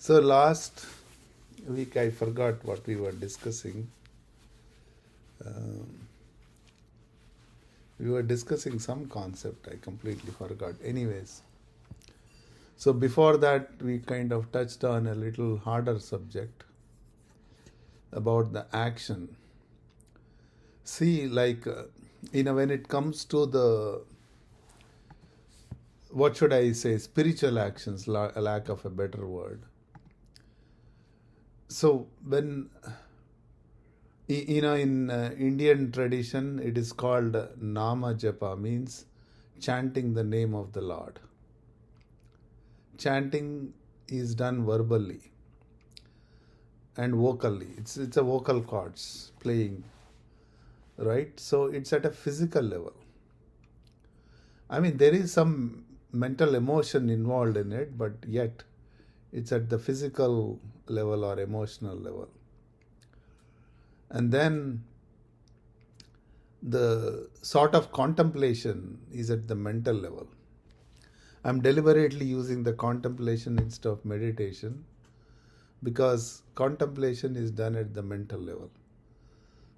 So last week I forgot what we were discussing. Um, we were discussing some concept. I completely forgot. Anyways, so before that we kind of touched on a little harder subject about the action. See, when it comes to the, what should I say, spiritual actions, lack of a better word. So when in Indian tradition, it is called Nama Japa, means chanting the name of the Lord. Chanting is done verbally and vocally. It's a vocal cords playing, right? So it's at a physical level. I mean, there is some mental emotion involved in it, but yet it's at the physical level or emotional level. And then the sort of contemplation is at the mental level. I'm deliberately using the contemplation instead of meditation because contemplation is done at the mental level.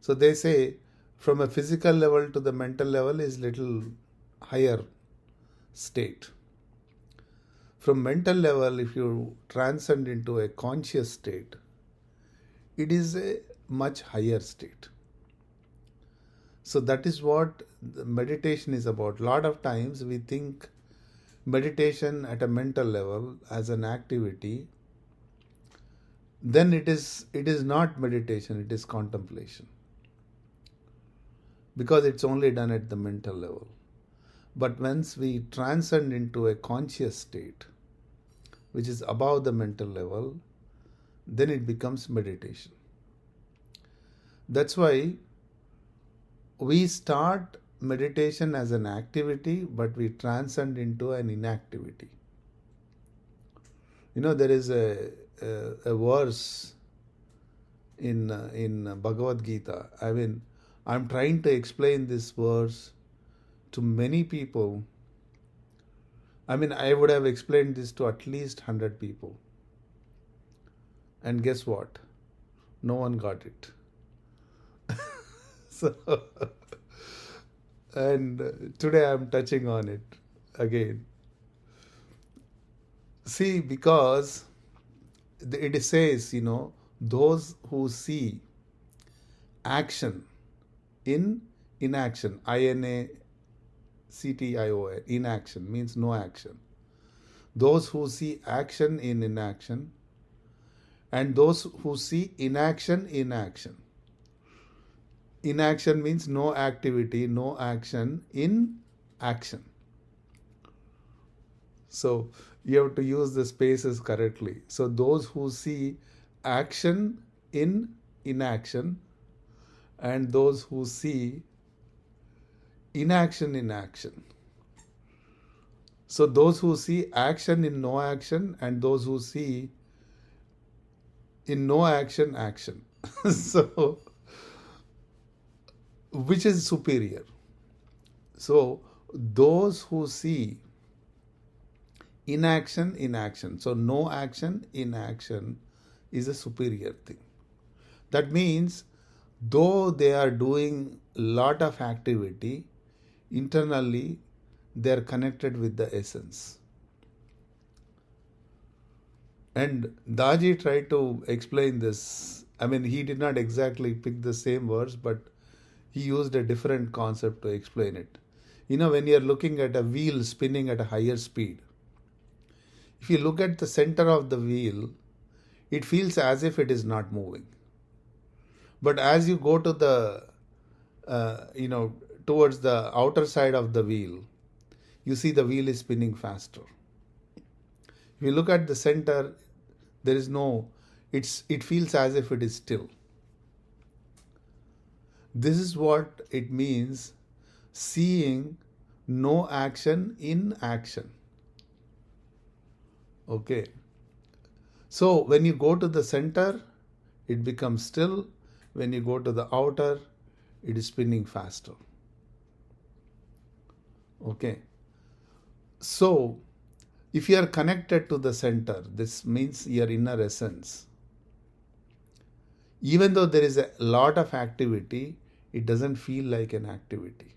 So they say from a physical level to the mental level is little higher state. From mental level, if you transcend into a conscious state, it is a much higher state. So that is what the meditation is about. A lot of times we think meditation at a mental level as an activity, then it is not meditation, it is contemplation. Because it's only done at the mental level. But once we transcend into a conscious state, which is above the mental level, then it becomes meditation. That's why we start meditation as an activity, but we transcend into an inactivity. There is a verse in Bhagavad Gita. I mean, I'm trying to explain this verse to many people. I mean, I would have explained this to at least 100 people. And guess what? No one got it. So, and today I'm touching on it again. See, because it says, those who see action in inaction, INACTION, inaction means no action. Those who see action in inaction, and those who see inaction in action. Inaction means no activity, no action in action. So you have to use the spaces correctly. So those who see action in inaction, and those who see inaction in action. So those who see action in no action, and those who see in no action, action. So which is superior? So those who see inaction in action, so no action in action, is a superior thing. That means though they are doing lot of activity, internally they are connected with the essence. And Daji tried to explain this. I mean, he did not exactly pick the same words, but he used a different concept to explain it. When you are looking at a wheel spinning at a higher speed, if you look at the center of the wheel, it feels as if it is not moving. But as you go to the, towards the outer side of the wheel, you see the wheel is spinning faster. If you look at the center, there is no, it feels as if it is still. This is what it means, seeing no action in action. Okay. So when you go to the center, it becomes still. When you go to the outer, it is spinning faster. Okay. So If you are connected to the center, this means your inner essence. Even though there is a lot of activity, it doesn't feel like an activity.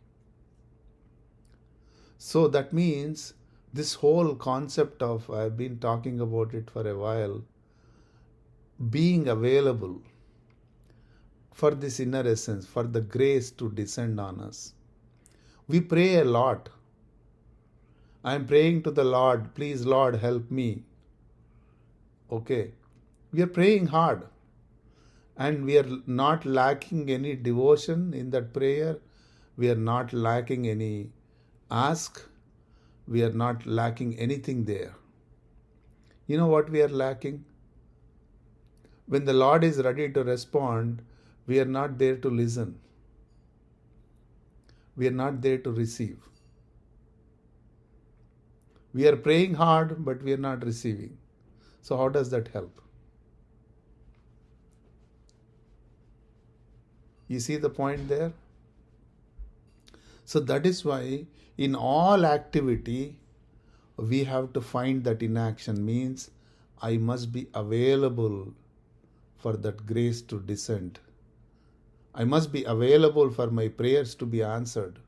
So that means this whole concept of, I've been talking about it for a while, being available for this inner essence, for the grace to descend on us. We pray a lot. I'm praying to the Lord, please Lord help me. Okay. We are praying hard and we are not lacking any devotion in that prayer. We are not lacking any ask. We are not lacking anything there. You know what we are lacking? When the Lord is ready to respond, we are not there to listen. We are not there to receive. We are praying hard, but we are not receiving. So how does that help? You see the point there? So that is why in all activity, we have to find that inaction. Means I must be available for that grace to descend. I must be available for my prayers to be answered.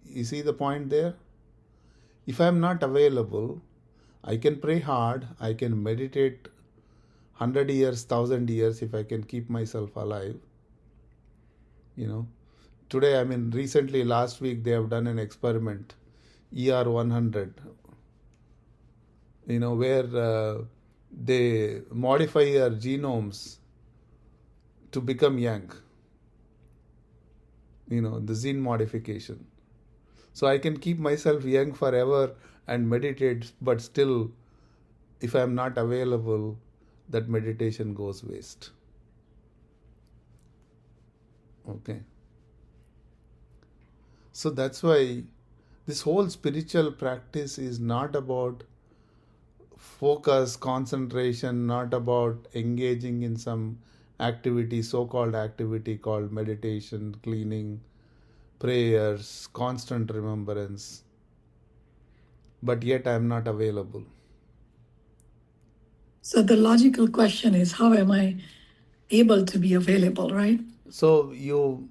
You see the point there? If I am not available, I can pray hard, I can meditate 100 years, 1000 years if I can keep myself alive. Today, recently last week they have done an experiment, ER100, where they modify our genomes to become young, the gene modification. So I can keep myself young forever and meditate, but still, if I am not available, that meditation goes waste. Okay. So that's why this whole spiritual practice is not about focus, concentration, not about engaging in some activity, so-called activity called meditation, cleaning, prayers, constant remembrance. But yet I am not available. So the logical question is, how am I able to be available, right? So you,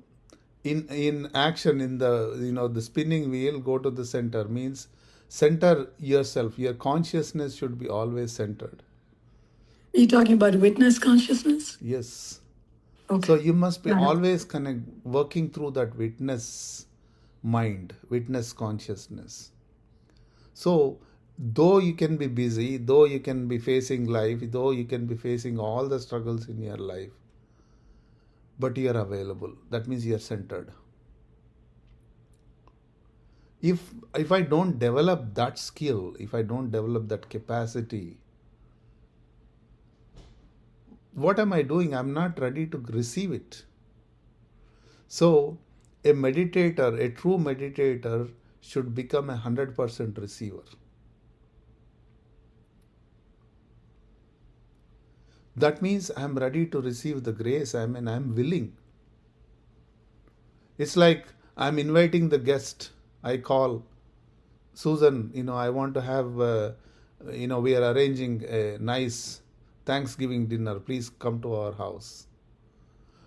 in action, in the the spinning wheel, go to the center. Means center yourself. Your consciousness should be always centered. Are you talking about witness consciousness? Yes. Okay. So you must be always working through that witness mind, witness consciousness. So though you can be busy, though you can be facing life, though you can be facing all the struggles in your life, but you are available. That means you are centered. If I don't develop that skill, if I don't develop that capacity, what am I doing? I'm not ready to receive it. So a meditator, a true meditator, should become 100% receiver. That means I'm ready to receive the grace. I'm willing. It's like I'm inviting the guest. I call Susan, I want to have, we are arranging a nice Thanksgiving dinner. Please come to our house.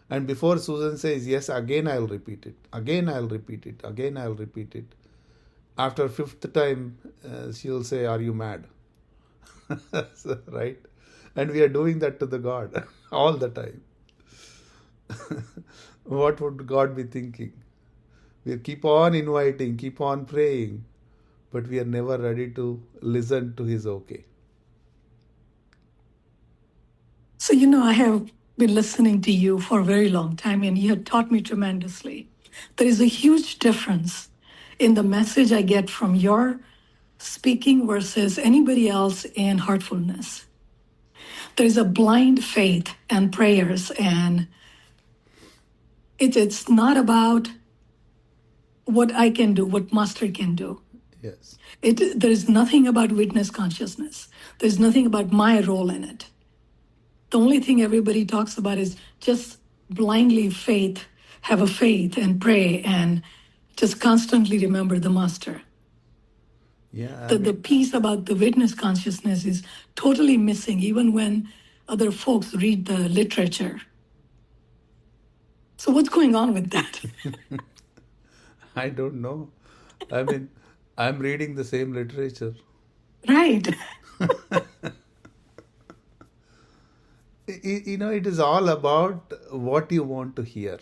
And before Susan says yes, again I'll repeat it. Again I'll repeat it. Again I'll repeat it. After fifth time, she'll say, "Are you mad?" Right? And we are doing that to the God all the time. What would God be thinking? We keep on inviting, keep on praying, but we are never ready to listen to His okay. So, I have been listening to you for a very long time, and you have taught me tremendously. There is a huge difference in the message I get from your speaking versus anybody else in heartfulness. There is a blind faith and prayers, and it's not about what I can do, what Master can do. Yes. There is nothing about witness consciousness. There's nothing about my role in it. The only thing everybody talks about is just blindly have a faith and pray and just constantly remember the Master. Yeah, I The mean, piece about the witness consciousness is totally missing, even when other folks read the literature. So, what's going on with that? I don't know. I mean, I'm reading the same literature. Right. It is all about what you want to hear.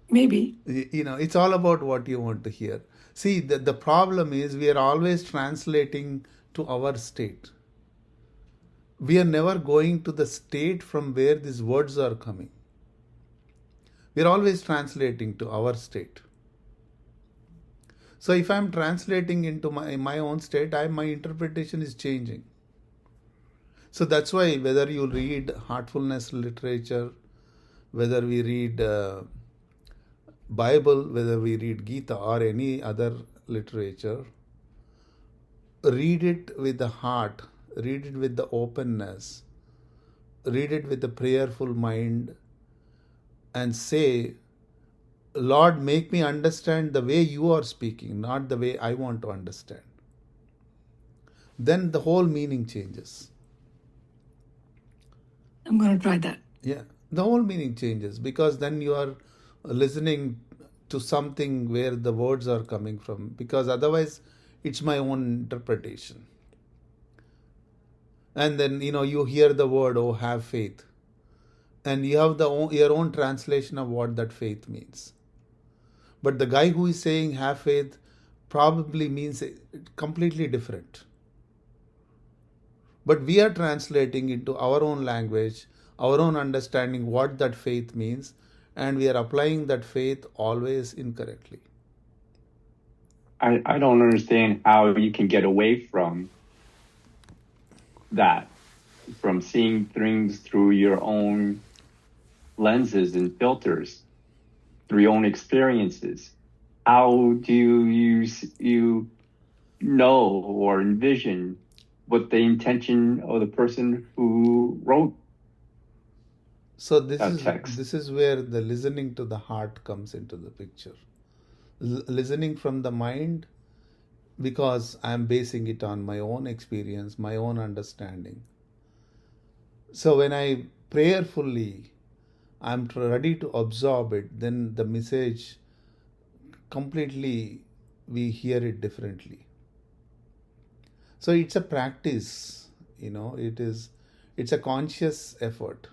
Maybe. It's all about what you want to hear. See, the problem is we are always translating to our state. We are never going to the state from where these words are coming. We are always translating to our state. So if I'm translating into my own state, my interpretation is changing. So that's why whether you read heartfulness literature, whether we read Bible, whether we read Gita or any other literature, read it with the heart, read it with the openness, read it with a prayerful mind, and say, Lord, make me understand the way you are speaking, not the way I want to understand. Then the whole meaning changes. I'm going to try that. Yeah, the whole meaning changes because then you are listening to something where the words are coming from, because otherwise it's my own interpretation. And then you hear the word, oh, have faith, and you have your own translation of what that faith means. But the guy who is saying have faith probably means completely different. But we are translating into our own language, our own understanding what that faith means, and we are applying that faith always incorrectly. I don't understand how you can get away from that, from seeing things through your own lenses and filters, through your own experiences. How do you know or envision what the intention of the person who wrote So that text? this is where the listening to the heart comes into the picture. Listening from the mind, because I'm basing it on my own experience, my own understanding. So when I prayerfully, I'm ready to absorb it, then the message completely, we hear it differently. So it's a practice, it's a conscious effort.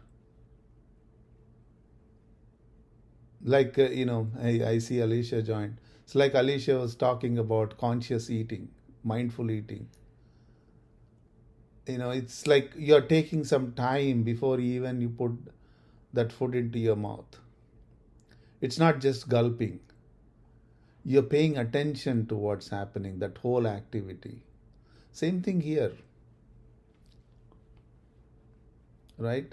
Like, I see Alicia joined. It's like Alicia was talking about conscious eating, mindful eating. It's like you're taking some time before even you put that food into your mouth. It's not just gulping. You're paying attention to what's happening, that whole activity. Same thing here. Right?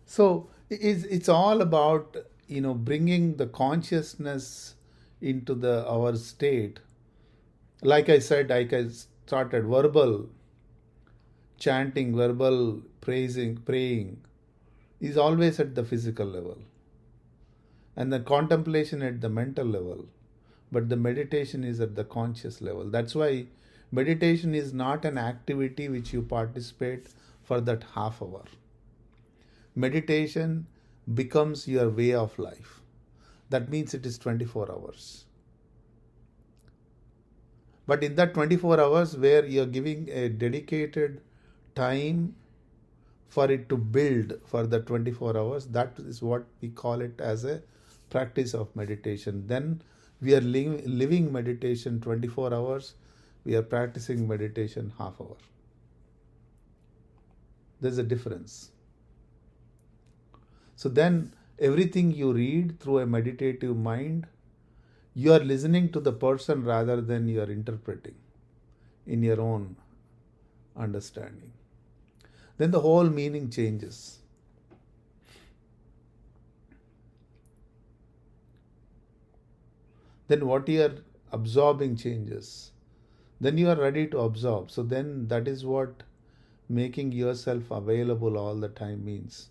So it's all about bringing the consciousness into our state. Like I said, I started verbal chanting, verbal praying is always at the physical level, and the contemplation at the mental level, but the meditation is at the conscious level. That's why meditation is not an activity which you participate for that half hour. Meditation becomes your way of life. That means it is 24 hours. But in that 24 hours where you're giving a dedicated time for it to build for the 24 hours, that is what we call it as a practice of meditation. Then we are living meditation 24 hours, we are practicing meditation half hour. There's a difference. So then everything you read through a meditative mind, you are listening to the person rather than you are interpreting in your own understanding. Then the whole meaning changes. Then what you are absorbing changes. Then you are ready to absorb. So then that is what making yourself available all the time means.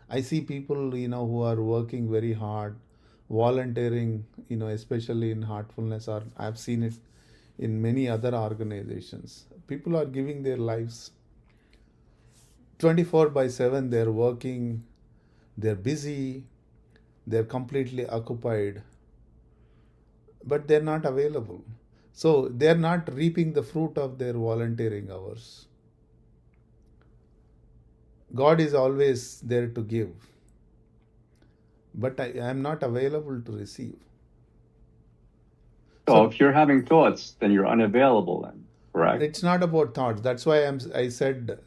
I see people, who are working very hard, volunteering, especially in heartfulness, or I've seen it in many other organizations. People are giving their lives 24 by 7. They're working, they're busy, they're completely occupied, but they're not available. So they're not reaping the fruit of their volunteering hours. God is always there to give, but I am not available to receive. So if you're having thoughts, then you're unavailable then, correct? It's not about thoughts. That's why I said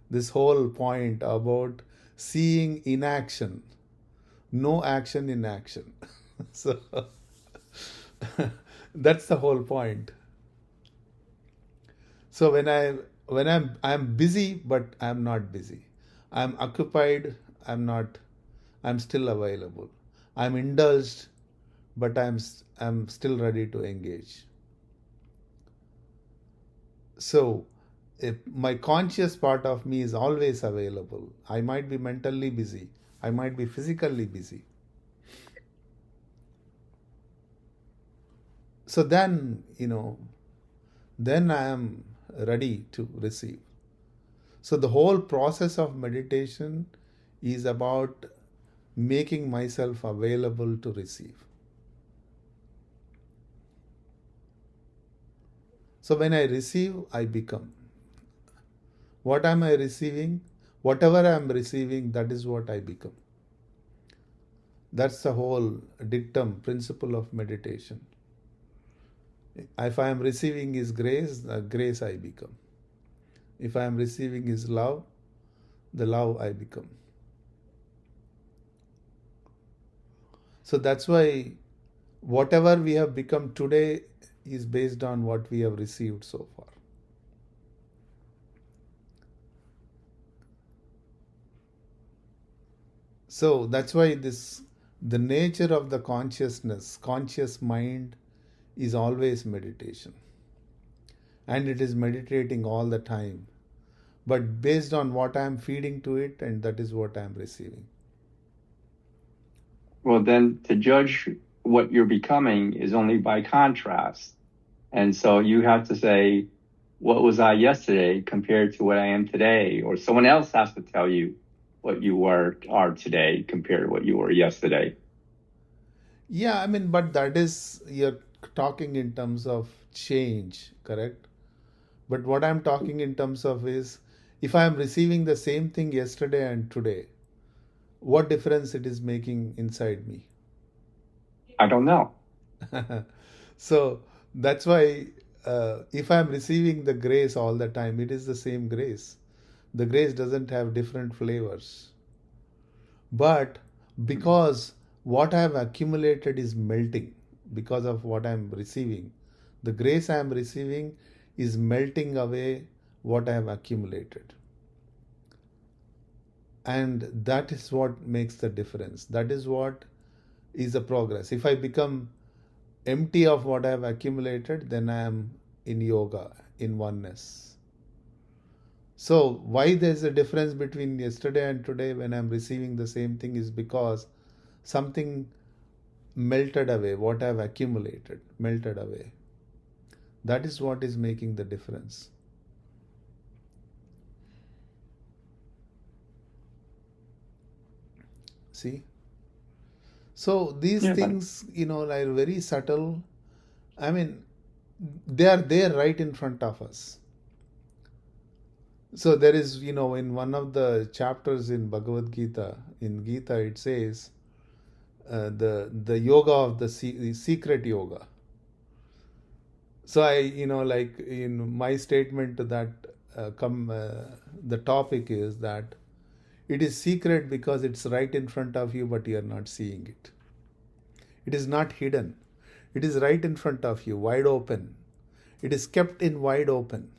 this whole point about seeing inaction, no action in action. So that's the whole point. So when I'm busy, but I'm not busy. I'm occupied. I'm still available. I'm indulged, but I'm still ready to engage. So if my conscious part of me is always available. I might be mentally busy. I might be physically busy. So then I am ready to receive. So the whole process of meditation is about making myself available to receive. So when I receive, I become. What am I receiving? Whatever I am receiving, that is what I become. That's the whole dictum, principle of meditation. If I am receiving His grace, the grace I become. If I am receiving His love, the love I become. So that's why whatever we have become today is based on what we have received so far. So that's why the nature of the conscious mind is always meditation. And it is meditating all the time. But based on what I am feeding to it, and that is what I am receiving. Well, then to judge what you're becoming is only by contrast. And so you have to say, what was I yesterday compared to what I am today? Or someone else has to tell you what you are today compared to what you were yesterday. Yeah, but that is, you're talking in terms of change, correct? But what I'm talking in terms of is, if I am receiving the same thing yesterday and today, what difference it is making inside me? I don't know. So that's why if I'm receiving the grace all the time, it is the same grace. The grace doesn't have different flavors. But because what I have accumulated is melting, because of what I am receiving, the grace I am receiving is melting away what I have accumulated. And that is what makes the difference. That is what is the progress. If I become empty of what I have accumulated, then I am in yoga, in oneness. So why there's a difference between yesterday and today when I'm receiving the same thing is because something melted away, what I've accumulated melted away. That is what is making the difference. See? So these things, are very subtle. They are there right in front of us. So there is, in one of the chapters in Bhagavad Gita, it says the yoga of the secret yoga. So I, like in my statement to that, the topic is that it is secret because it's right in front of you, but you are not seeing it. It is not hidden. It is right in front of you, wide open. It is kept in wide open.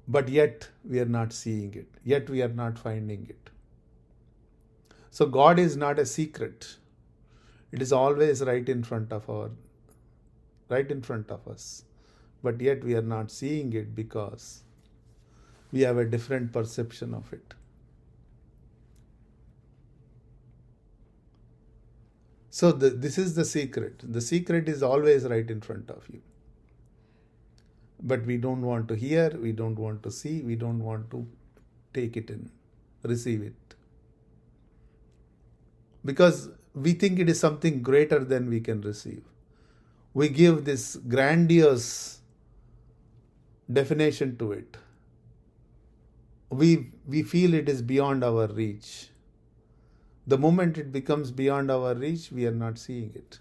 But yet we are not seeing it. Yet we are not finding it. So God is not a secret. It is always right in front of us. But yet we are not seeing it because we have a different perception of it. So this is the secret. The secret is always right in front of you. But we don't want to hear, we don't want to see, we don't want to take it in, receive it. Because we think it is something greater than we can receive. We give this grandiose definition to it. We feel it is beyond our reach. The moment it becomes beyond our reach, we are not seeing it.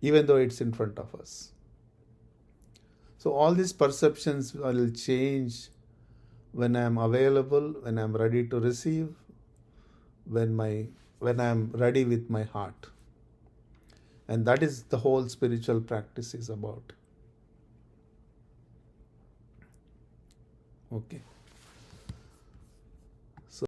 Even though it's in front of us. So all these perceptions will change when I am available, when I am ready to receive, when I am ready with my heart. And that is the whole spiritual practice is about. Okay.